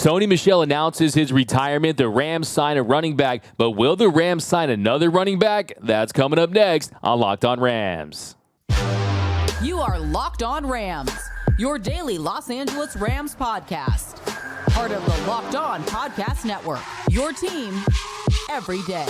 Sony Michel announces his retirement. The Rams sign a running back, but will the Rams sign another running back? That's coming up next on Locked On Rams. You are Locked On Rams, your daily Los Angeles Rams podcast. Part of the Locked On Podcast Network, your team every day.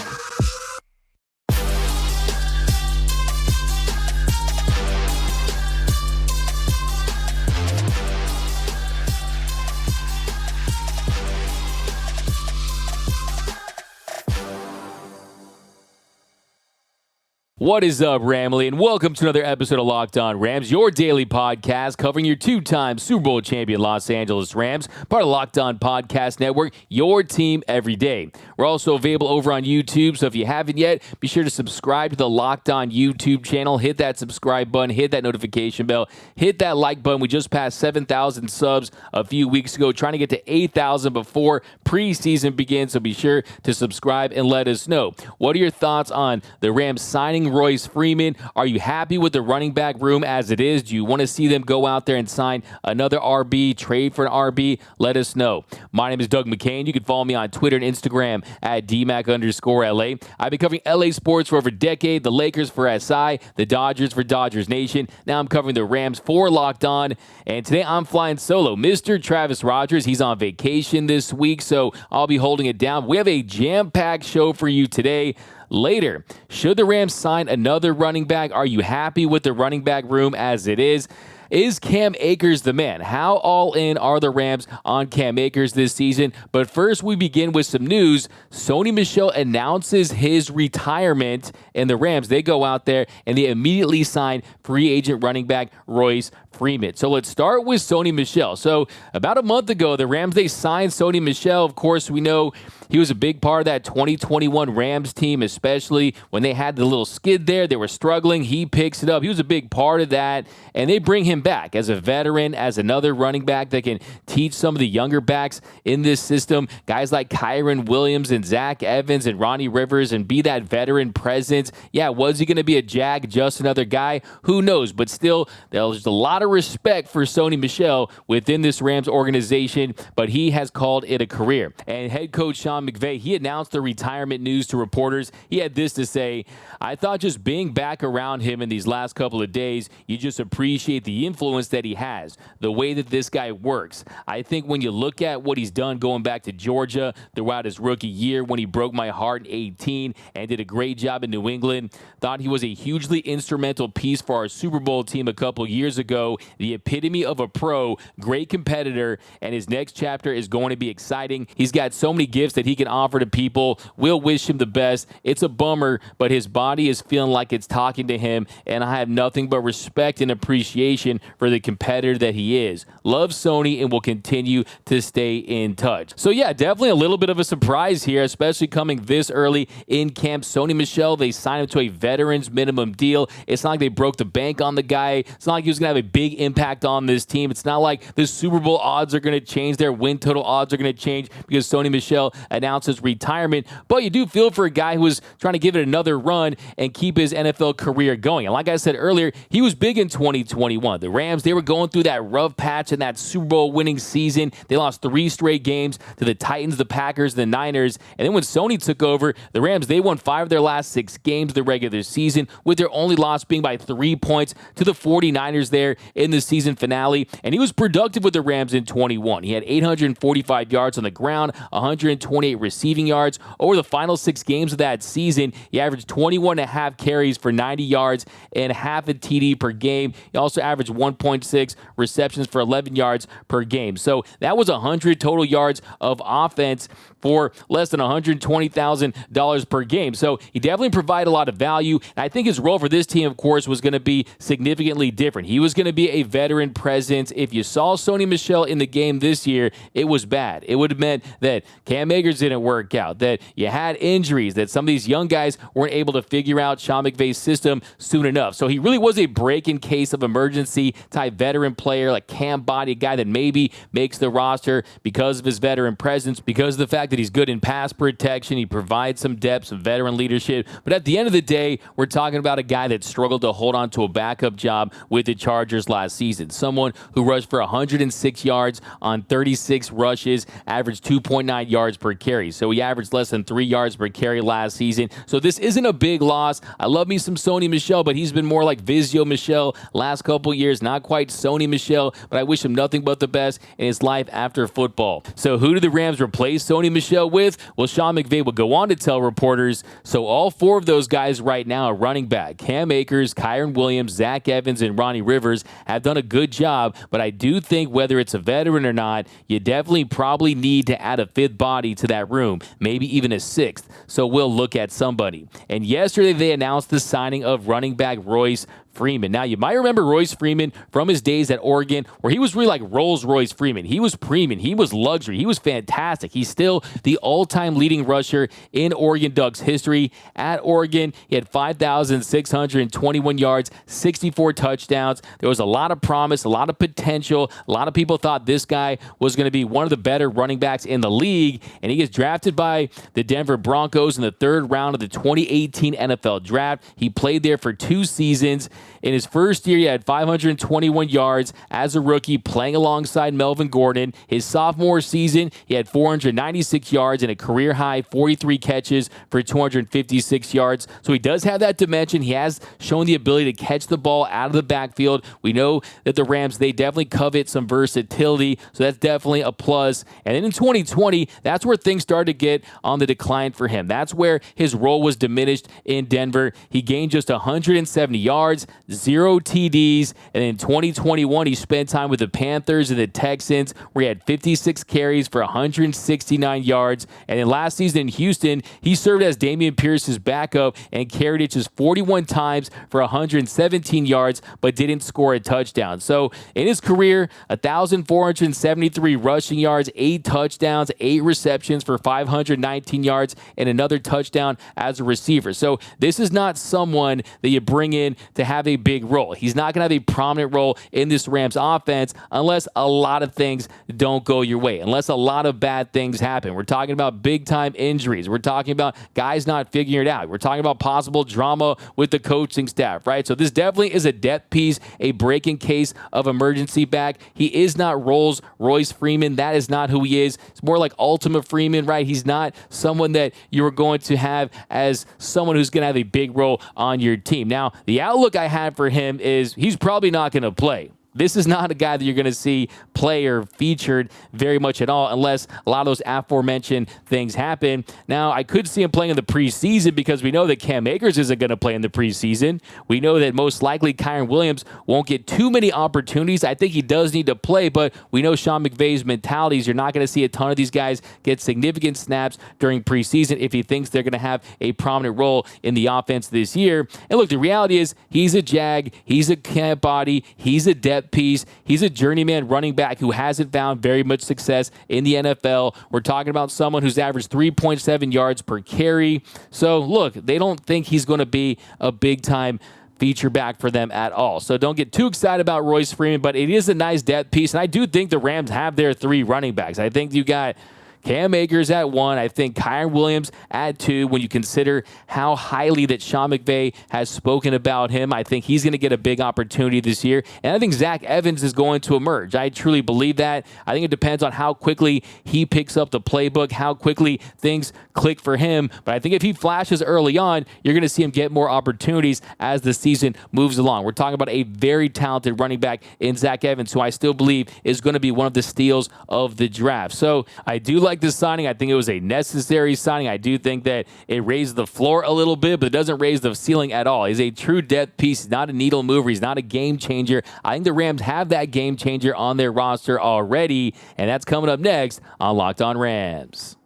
What is up, Ramley, and welcome to another episode of Locked On Rams, your daily podcast covering your two-time Super Bowl champion Los Angeles Rams, part of Locked On Podcast Network, your team every day. We're also available over on YouTube, so if you haven't yet, be sure to subscribe to the Locked On YouTube channel. Hit that subscribe button, hit that notification bell, hit that like button. We just passed 7,000 subs a few weeks ago, trying to get to 8,000 before preseason begins, so be sure to subscribe and let us know. What are your thoughts on the Rams signing Royce Freeman? Are you happy with the running back room as it is? Do you want to see them go out there and sign another RB, trade for an RB? Let us know. My name is Doug McCain. You can follow me on Twitter and Instagram at DMAC_LA. I've been covering LA sports for over a decade, the Lakers for SI, the Dodgers for Dodgers Nation. Now I'm covering the Rams for Locked On, and today I'm flying solo. Mr. Travis Rogers, he's on vacation this week, so I'll be holding it down. We have a jam-packed show for you today. Later, should the Rams sign another running back? Are you happy with the running back room as it is? Is Cam Akers the man? How all in are the Rams on Cam Akers this season? But first, we begin with some news. Sony Michel announces his retirement, and the Rams, they go out there and they immediately sign free agent running back Royce Freeman. So let's start with Sony Michel. So about a month ago, the Rams, they signed Sony Michel. Of course, we know he was a big part of that 2021 Rams team, especially when they had the little skid there. They were struggling. He picks it up. He was a big part of that, and they bring him back as a veteran, as another running back that can teach some of the younger backs in this system, guys like Kyron Williams and Zach Evans and Ronnie Rivers, and be that veteran presence. Yeah, was he going to be a Jag, just another guy? Who knows? But still, there's a lot of respect for Sony Michel within this Rams organization, but he has called it a career. And head coach Sean McVay, he announced the retirement news to reporters. He had this to say: "I thought just being back around him in these last couple of days, you just appreciate the influence that he has, the way that this guy works. I think when you look at what he's done going back to Georgia throughout his rookie year, when he broke my heart in 2018 and did a great job in New England, thought he was a hugely instrumental piece for our Super Bowl team a couple years ago, the epitome of a pro, great competitor, and his next chapter is going to be exciting. He's got so many gifts that he can offer to people. We'll wish him the best. It's a bummer, but his body is feeling like it's talking to him, and I have nothing but respect and appreciation for the competitor that he is. Love Sony and will continue to stay in touch." So yeah, definitely a little bit of a surprise here, especially coming this early in camp. Sony Michel, they signed him to a veterans minimum deal. It's not like they broke the bank on the guy. It's not like he was going to have a big impact on this team. It's not like the Super Bowl odds are going to change. Their win total odds are going to change because Sony Michel announces retirement. But you do feel for a guy who was trying to give it another run and keep his NFL career going. And like I said earlier, he was big in 2021. The Rams, they were going through that rough patch in that Super Bowl winning season. They lost 3 straight games to the Titans, the Packers, the Niners. And then when Sony took over, the Rams, they won 5 of their last 6 games of the regular season, with their only loss being by 3 points to the 49ers there in the season finale. And he was productive with the Rams in 21. He had 845 yards on the ground, 128 receiving yards. Over the final 6 games of that season, he averaged 21.5 carries for 90 yards and half a TD per game. He also averaged 1.6 receptions for 11 yards per game. So that was 100 total yards of offense for less than $120,000 per game. So he definitely provided a lot of value. And I think his role for this team, of course, was going to be significantly different. He was going to be a veteran presence. If you saw Sony Michel in the game this year, it was bad. It would have meant that Cam Akers didn't work out, that you had injuries, that some of these young guys weren't able to figure out Sean McVay's system soon enough. So he really was a break in case of emergency. utility type veteran player, like camp body, a guy that maybe makes the roster because of his veteran presence, because of the fact that he's good in pass protection. He provides some depth, some veteran leadership. But at the end of the day, we're talking about a guy that struggled to hold on to a backup job with the Chargers last season. Someone who rushed for 106 yards on 36 rushes, averaged 2.9 yards per carry. So he averaged less than 3 yards per carry last season. So this isn't a big loss. I love me some Sony Michel, but he's been more like Vizio Michel last couple years. Not quite Sony Michel, but I wish him nothing but the best in his life after football. So who do the Rams replace Sony Michel with? Well, Sean McVay will go on to tell reporters, so all four of those guys right now are running back. Cam Akers, Kyron Williams, Zach Evans, and Ronnie Rivers have done a good job, but I do think whether it's a veteran or not, you definitely probably need to add a fifth body to that room, maybe even a sixth. So we'll look at somebody. And yesterday they announced the signing of running back Royce Freeman. Now, you might remember Royce Freeman from his days at Oregon, where he was really like Rolls-Royce Freeman. He was premium. He was luxury. He was fantastic. He's still the all-time leading rusher in Oregon Ducks history. At Oregon, he had 5,621 yards, 64 touchdowns. There was a lot of promise, a lot of potential. A lot of people thought this guy was going to be one of the better running backs in the league, and he gets drafted by the Denver Broncos in the third round of the 2018 NFL Draft. He played there for 2 seasons. In his first year, he had 521 yards as a rookie, playing alongside Melvin Gordon. His sophomore season, he had 496 yards and a career-high 43 catches for 256 yards. So he does have that dimension. He has shown the ability to catch the ball out of the backfield. We know that the Rams, they definitely covet some versatility, so that's definitely a plus. And then in 2020, that's where things started to get on the decline for him. That's where his role was diminished in Denver. He gained just 170 yards, 0 TDs, and in 2021, he spent time with the Panthers and the Texans, where he had 56 carries for 169 yards. And then last season in Houston, he served as Dameon Pierce's backup and carried it just 41 times for 117 yards, but didn't score a touchdown. So in his career, 1,473 rushing yards, 8 touchdowns, 8 receptions for 519 yards, and another touchdown as a receiver. So this is not someone that you bring in to have a big role. He's not going to have a prominent role in this Rams offense unless a lot of things don't go your way, unless a lot of bad things happen. We're talking about big-time injuries. We're talking about guys not figuring it out. We're talking about possible drama with the coaching staff, right? So this definitely is a depth piece, a break-in case of emergency back. He is not Royce Freeman. That is not who he is. It's more like Ultimate Freeman, right? He's not someone that you're going to have as someone who's going to have a big role on your team. Now, the outlook I have for him is he's probably not going to play. This is not a guy that you're going to see play or featured very much at all unless a lot of those aforementioned things happen. Now, I could see him playing in the preseason because we know that Cam Akers isn't going to play in the preseason. We know that most likely Kyron Williams won't get too many opportunities. I think he does need to play, but we know Sean McVay's mentality is you're not going to see a ton of these guys get significant snaps during preseason if he thinks they're going to have a prominent role in the offense this year. And look, the reality is he's a Jag, he's a camp body, he's a depth piece. He's a journeyman running back who hasn't found very much success in the NFL. We're talking about someone who's averaged 3.7 yards per carry. So look, they don't think he's going to be a big-time feature back for them at all. So don't get too excited about Royce Freeman, but it is a nice depth piece. And I do think the Rams have their 3 running backs. I think you got Cam Akers at 1. I think Kyron Williams at 2. When you consider how highly that Sean McVay has spoken about him, I think he's going to get a big opportunity this year. And I think Zach Evans is going to emerge. I truly believe that. I think it depends on how quickly he picks up the playbook, how quickly things click for him. But I think if he flashes early on, you're going to see him get more opportunities as the season moves along. We're talking about a very talented running back in Zach Evans, who I still believe is going to be one of the steals of the draft. So I do like this signing. I think it was a necessary signing. I do think that it raised the floor a little bit, but it doesn't raise the ceiling at all. He's a true depth piece. He's not a needle mover. He's not a game changer. I think the Rams have that game changer on their roster already, and that's coming up next on Locked On Rams.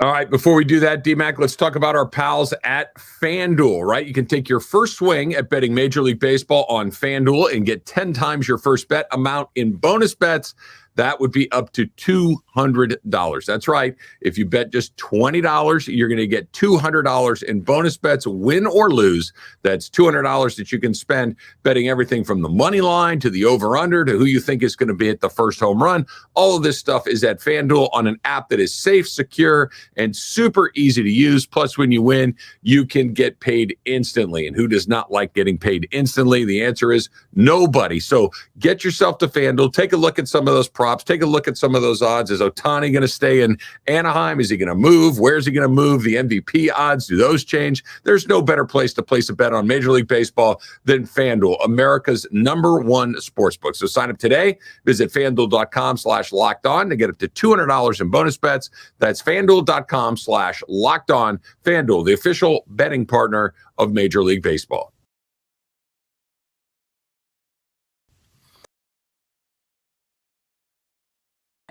All right, before we do that, D-Mac, let's talk about our pals at FanDuel, right? You can take your first swing at betting Major League Baseball on FanDuel and get 10 times your first bet amount in bonus bets. that would be up to $200. That's right. If you bet just $20, you're going to get $200 in bonus bets, win or lose. That's $200 that you can spend betting everything from the money line to the over-under to who you think is going to be at the first home run. All of this stuff is at FanDuel on an app that is safe, secure, and super easy to use. Plus, when you win, you can get paid instantly. And who does not like getting paid instantly? The answer is nobody. So get yourself to FanDuel. Take a look at some of those props. Take a look at some of those odds. Is Ohtani going to stay in Anaheim? Is he going to move? Where's he going to move? The MVP odds, do those change? There's no better place to place a bet on Major League Baseball than FanDuel, America's #1 sportsbook. So sign up today. Visit FanDuel.com/lockedon to get up to $200 in bonus bets. That's FanDuel.com/lockedon. FanDuel, the official betting partner of Major League Baseball.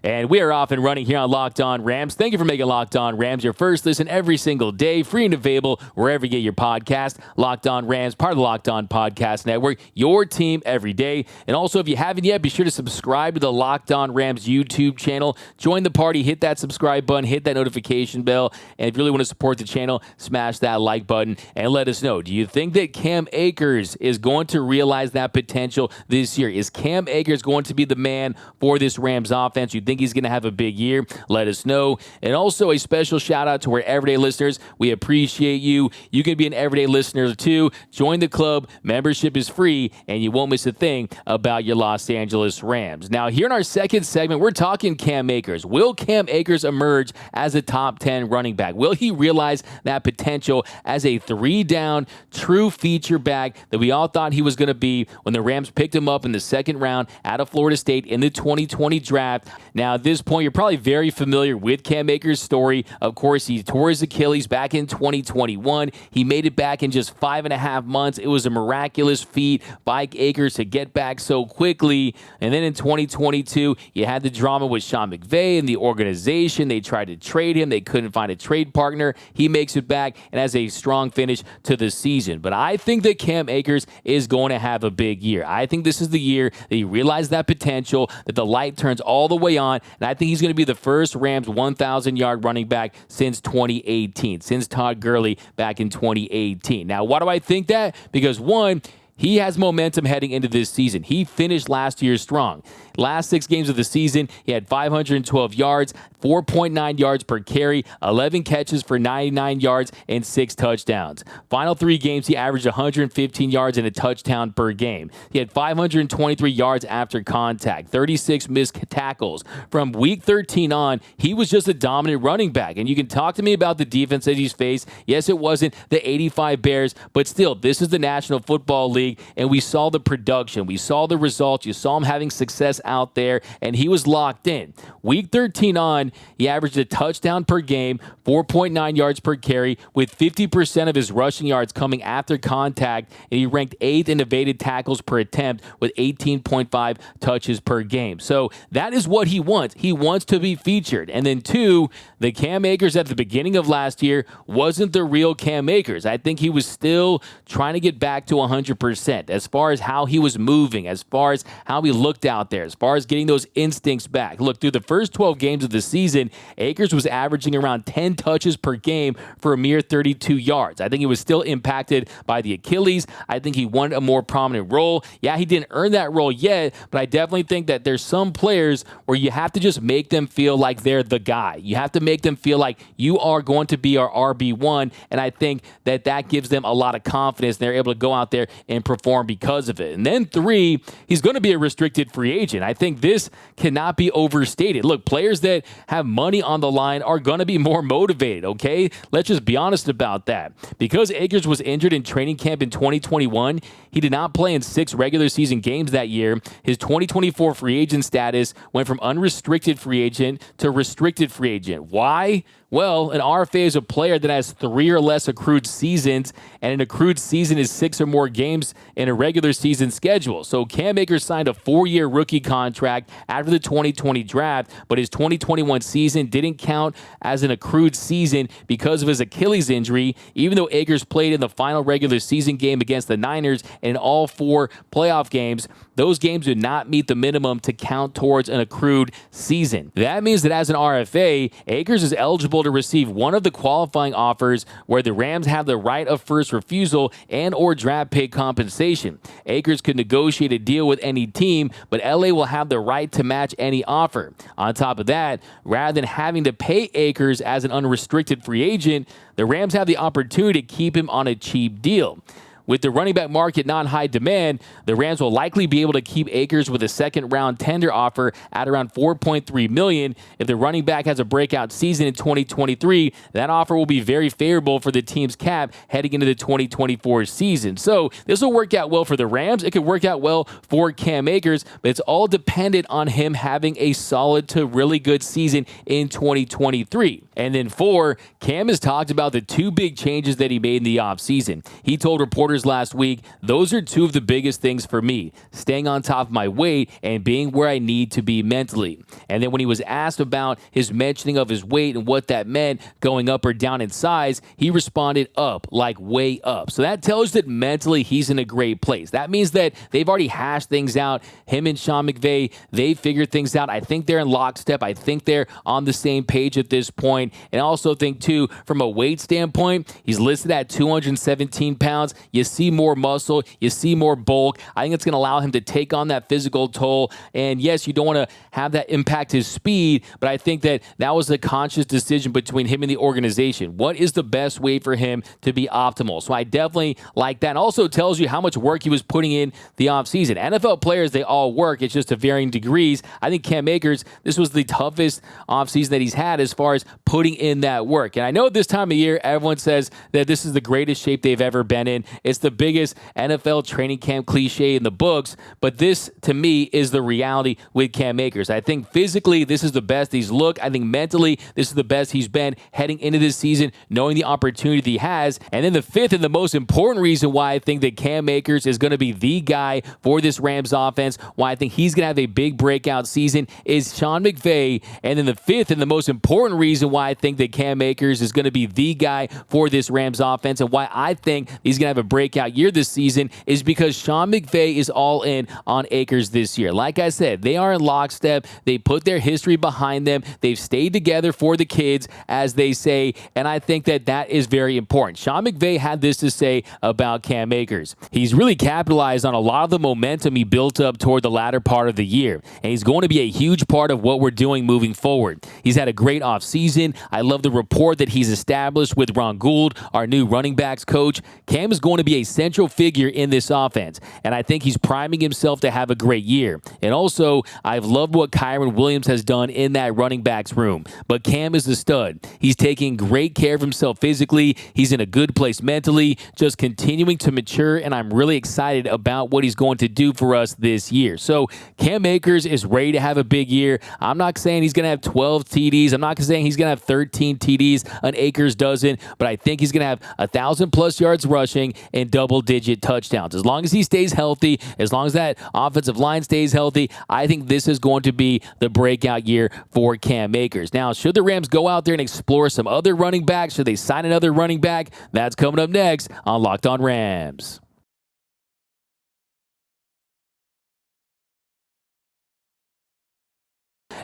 And we are off and running here on Locked On Rams. Thank you for making Locked On Rams your first listen every single day, free and available wherever you get your podcast. Locked On Rams, part of the Locked On Podcast Network, your team every day. And also, if you haven't yet, be sure to subscribe to the Locked On Rams YouTube channel. Join the party, hit that subscribe button, hit that notification bell. And if you really want to support the channel, smash that like button and let us know. Do you think that Cam Akers is going to realize that potential this year? Is Cam Akers going to be the man for this Rams offense? You think he's going to have a big year? Let us know. And also a special shout out to our everyday listeners. We appreciate you. You can be an everyday listener too. Join the club. Membership is free and you won't miss a thing about your Los Angeles Rams. Now, here in our second segment, we're talking Cam Akers. Will Cam Akers emerge as a top 10 running back? Will he realize that potential as a 3-down true feature back that we all thought he was going to be when the Rams picked him up in the second round out of Florida State in the 2020 draft? Now, at this point, you're probably very familiar with Cam Akers' story. Of course, he tore his Achilles back in 2021. He made it back in just 5.5 months. It was a miraculous feat by Akers to get back so quickly. And then in 2022, you had the drama with Sean McVay and the organization. They tried to trade him. They couldn't find a trade partner. He makes it back and has a strong finish to the season. But I think that Cam Akers is going to have a big year. I think this is the year that he realized that potential, that the light turns all the way on. And I think he's going to be the first Rams 1,000-yard running back since 2018, since Todd Gurley back in 2018. Now, why do I think that? Because, one, he has momentum heading into this season. He finished last year strong. Last 6 games of the season, he had 512 yards, 4.9 yards per carry, 11 catches for 99 yards, and 6 touchdowns. Final 3 games, he averaged 115 yards and a touchdown per game. He had 523 yards after contact, 36 missed tackles. From week 13 on, he was just a dominant running back. And you can talk to me about the defense that he's faced. Yes, it wasn't the 85 Bears, but still, this is the National Football League, and we saw the production. We saw the results. You saw him having success out there, and he was locked in. Week 13 on, he averaged a touchdown per game, 4.9 yards per carry, with 50% of his rushing yards coming after contact, and he ranked 8th in evaded tackles per attempt with 18.5 touches per game. So that is what he wants. He wants to be featured. And then 2, the Cam Akers at the beginning of last year wasn't the real Cam Akers. I think he was still trying to get back to 100% as far as how he was moving, as far as how he looked out there, as far as getting those instincts back. Look, through the first 12 games of the season, Akers was averaging around 10 touches per game for a mere 32 yards. I think he was still impacted by the Achilles. I think he wanted a more prominent role. Yeah, he didn't earn that role yet, but I definitely think that there's some players where you have to just make them feel like they're the guy. You have to make them feel like you are going to be our RB1, and I think that that gives them a lot of confidence. They're able to go out there and perform because of it. And then 3, he's going to be a restricted free agent. I think this cannot be overstated. Look, players that have money on the line are going to be more motivated, okay? Let's just be honest about that. Because Akers was injured in training camp in 2021, he did not play in 6 regular season games that year. His 2024 free agent status went from unrestricted free agent to restricted free agent. Why? Well, an RFA is a player that has 3 or less accrued seasons, and an accrued season is 6 or more games in a regular season schedule. So Cam Akers signed a 4-year rookie contract after the 2020 draft, but his 2021 season didn't count as an accrued season because of his Achilles injury, even though Akers played in the final regular season game against the Niners and in all 4 playoff games. Those games did not meet the minimum to count towards an accrued season. That means that as an RFA, Akers is eligible to receive one of the qualifying offers where the Rams have the right of first refusal and or draft pick compensation. Akers could negotiate a deal with any team, but LA will have the right to match any offer. On top of that, rather than having to pay Akers as an unrestricted free agent, the Rams have the opportunity to keep him on a cheap deal. With the running back market not in high demand, the Rams will likely be able to keep Akers with a second-round tender offer at around $4.3 million. If the running back has a breakout season in 2023, that offer will be very favorable for the team's cap heading into the 2024 season. So this will work out well for the Rams. It could work out well for Cam Akers, but it's all dependent on him having a solid to really good season in 2023. And then 4, Cam has talked about the 2 big changes that he made in the offseason. He told reporters last week, those are 2 of the biggest things for me, staying on top of my weight and being where I need to be mentally. And then when he was asked about his mentioning of his weight and what that meant going up or down in size, he responded up, like way up. So that tells you that mentally he's in a great place. That means that they've already hashed things out. Him and Sean McVay, they figured things out. I think they're in lockstep. I think they're on the same page at this point. And I also think, too, from a weight standpoint, he's listed at 217 pounds. You see more muscle, you see more bulk. I think it's going to allow him to take on that physical toll. And yes, you don't want to have that impact his speed, but I think that was a conscious decision between him and the organization. What is the best way for him to be optimal? So I definitely like that. And also tells you how much work he was putting in the offseason. NFL players, they all work. It's just to varying degrees. I think Cam Akers, this was the toughest offseason that he's had as far as putting in that work. And I know this time of year, everyone says that this is the greatest shape they've ever been in. It's the biggest NFL training camp cliche in the books, but this, to me, is the reality with Cam Akers. I think physically, this is the best he's looked. I think mentally, this is the best he's been heading into this season, knowing the opportunity he has. And then the 5th and the most important reason why I think that Cam Akers is going to be the guy for this Rams offense, why I think he's going to have a big breakout season, is Sean McVay. And then the 5th and the most important reason why I think that Cam Akers is going to be the guy for this Rams offense and why I think he's going to have a breakout year this season is because Sean McVay is all in on Akers this year. Like I said, they are in lockstep. They put their history behind them. They've stayed together for the kids, as they say, and I think that is very important. Sean McVay had this to say about Cam Akers. He's really capitalized on a lot of the momentum he built up toward the latter part of the year, and he's going to be a huge part of what we're doing moving forward. He's had a great offseason. I love the rapport that he's established with Ron Gould, our new running backs coach. Cam is going to be a central figure in this offense, and I think he's priming himself to have a great year. And also, I've loved what Kyron Williams has done in that running backs room, but Cam is a stud. He's taking great care of himself physically. He's in a good place mentally, just continuing to mature, and I'm really excited about what he's going to do for us this year. So Cam Akers is ready to have a big year. I'm not saying he's going to have 12 TDs. I'm not saying he's going to have 13 TDs. An Akers doesn't, but I think he's going to have 1,000+ yards rushing and double-digit touchdowns. As long as he stays healthy, as long as that offensive line stays healthy, I think this is going to be the breakout year for Cam Akers. Now, should the Rams go out there and explore some other running backs? Should they sign another running back? That's coming up next on Locked On Rams.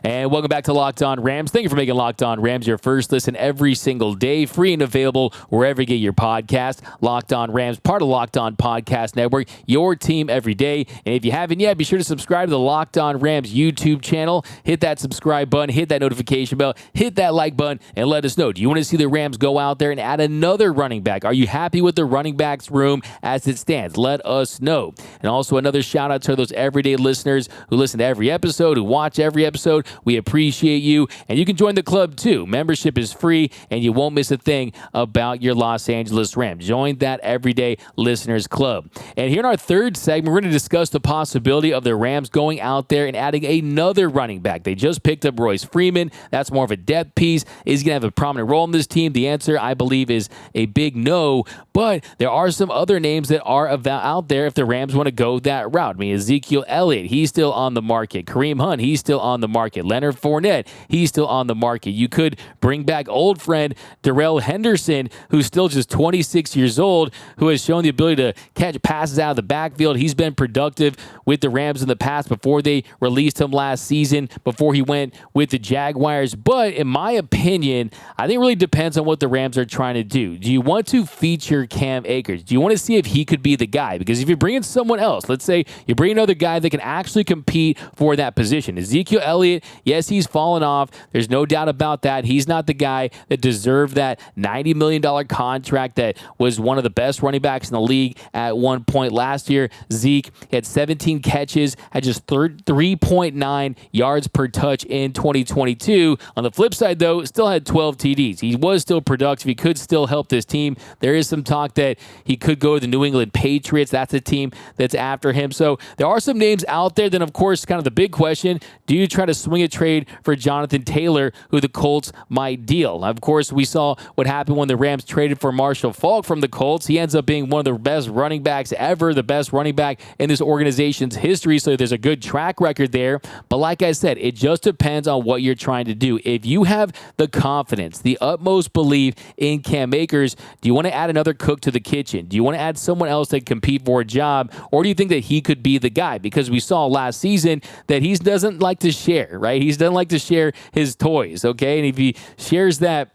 And welcome back to Locked On Rams. Thank you for making Locked On Rams your first listen every single day, free and available wherever you get your podcast. Locked On Rams, part of Locked On Podcast Network, your team every day. And if you haven't yet, be sure to subscribe to the Locked On Rams YouTube channel. Hit that subscribe button, hit that notification bell, hit that like button, and let us know. Do you want to see the Rams go out there and add another running back? Are you happy with the running backs room as it stands? Let us know. And also another shout out to those everyday listeners who listen to every episode, who watch every episode. We appreciate you, and you can join the club too. Membership is free, and you won't miss a thing about your Los Angeles Rams. Join that Everyday Listeners Club. And here in our third segment, we're going to discuss the possibility of the Rams going out there and adding another running back. They just picked up Royce Freeman. That's more of a depth piece. Is he going to have a prominent role in this team? The answer, I believe, is a big no. But there are some other names that are out there if the Rams want to go that route. I mean, Ezekiel Elliott, he's still on the market. Kareem Hunt, he's still on the market. Leonard Fournette, he's still on the market. You could bring back old friend Darrell Henderson, who's still just 26 years old, who has shown the ability to catch passes out of the backfield. He's been productive with the Rams in the past before they released him last season, before he went with the Jaguars. But in my opinion, I think it really depends on what the Rams are trying to do. Do you want to feature Cam Akers? Do you want to see if he could be the guy? Because if you're bringing someone else, let's say you bring another guy that can actually compete for that position. Ezekiel Elliott, yes, he's fallen off. There's no doubt about that. He's not the guy that deserved that $90 million contract that was one of the best running backs in the league at one point last year. Zeke had 17 catches, had just 3.9 yards per touch in 2022. On the flip side, though, still had 12 TDs. He was still productive. He could still help this team. There is some talk that he could go to the New England Patriots. That's a team that's after him. So there are some names out there. Then, of course, kind of the big question, do you try to swing a trade for Jonathan Taylor, who the Colts might deal? Of course, we saw what happened when the Rams traded for Marshall Faulk from the Colts. He ends up being one of the best running backs ever, the best running back in this organization's history. So there's a good track record there. But like I said, it just depends on what you're trying to do. If you have the confidence, the utmost belief in Cam Akers, do you want to add another cook to the kitchen? Do you want to add someone else that can compete for a job? Or do you think that he could be the guy? Because we saw last season that he doesn't like to share, right? He doesn't like to share his toys, okay? And if he shares that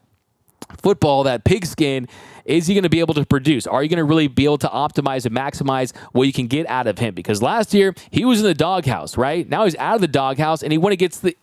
football, that pigskin, is he going to be able to produce? Are you going to really be able to optimize and maximize what you can get out of him? Because last year, he was in the doghouse, right? Now he's out of the doghouse, and he wants to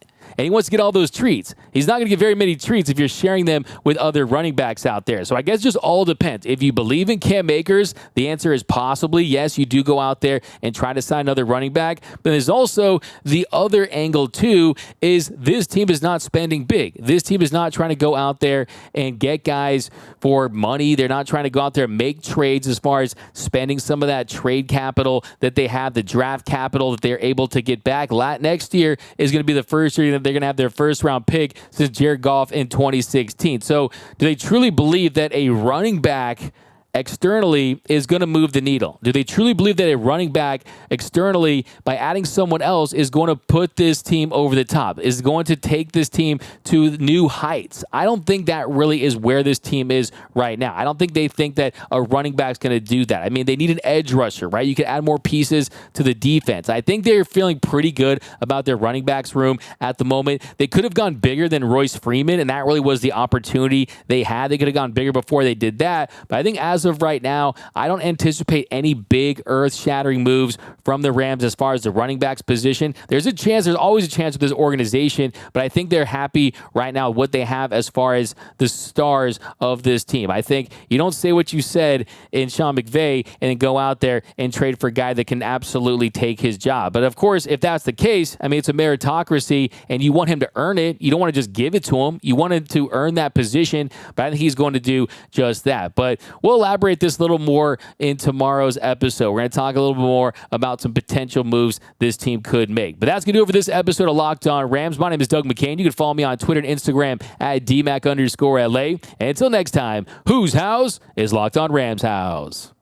get all those treats. He's not going to get very many treats if you're sharing them with other running backs out there. So I guess just all depends. If you believe in Cam Akers, the answer is possibly yes, you do go out there and try to sign another running back. But there's also the other angle too, is this team is not spending big. This team is not trying to go out there and get guys for money. They're not trying to go out there and make trades as far as spending some of that trade capital that they have, the draft capital that they're able to get back. Next year is going to be the first year that they're going to have their first round pick since Jared Goff in 2016. So do they truly believe that a running back externally is going to move the needle? Do they truly believe that a running back externally, by adding someone else, is going to put this team over the top, is going to take this team to new heights? I don't think that really is where this team is right now. I don't think they think that a running back's going to do that. I mean, they need an edge rusher, right? You can add more pieces to the defense. I think they're feeling pretty good about their running backs room at the moment. They could have gone bigger than Royce Freeman, and that really was the opportunity they had. They could have gone bigger before they did that. But I think as of right now, I don't anticipate any big earth-shattering moves from the Rams as far as the running backs position. There's always a chance with this organization, but I think they're happy right now with what they have as far as the stars of this team. I think you don't say what you said in Sean McVay and then go out there and trade for a guy that can absolutely take his job. But of course, if that's the case, I mean, it's a meritocracy and you want him to earn it. You don't want to just give it to him. You want him to earn that position, but I think he's going to do just that. But we'll elaborate this a little more in tomorrow's episode. We're going to talk a little bit more about some potential moves this team could make. But that's going to do it for this episode of Locked On Rams. My name is Doug McCain. You can follow me on Twitter and Instagram at DMAC_LA. And until next time, whose house is Locked On Rams house?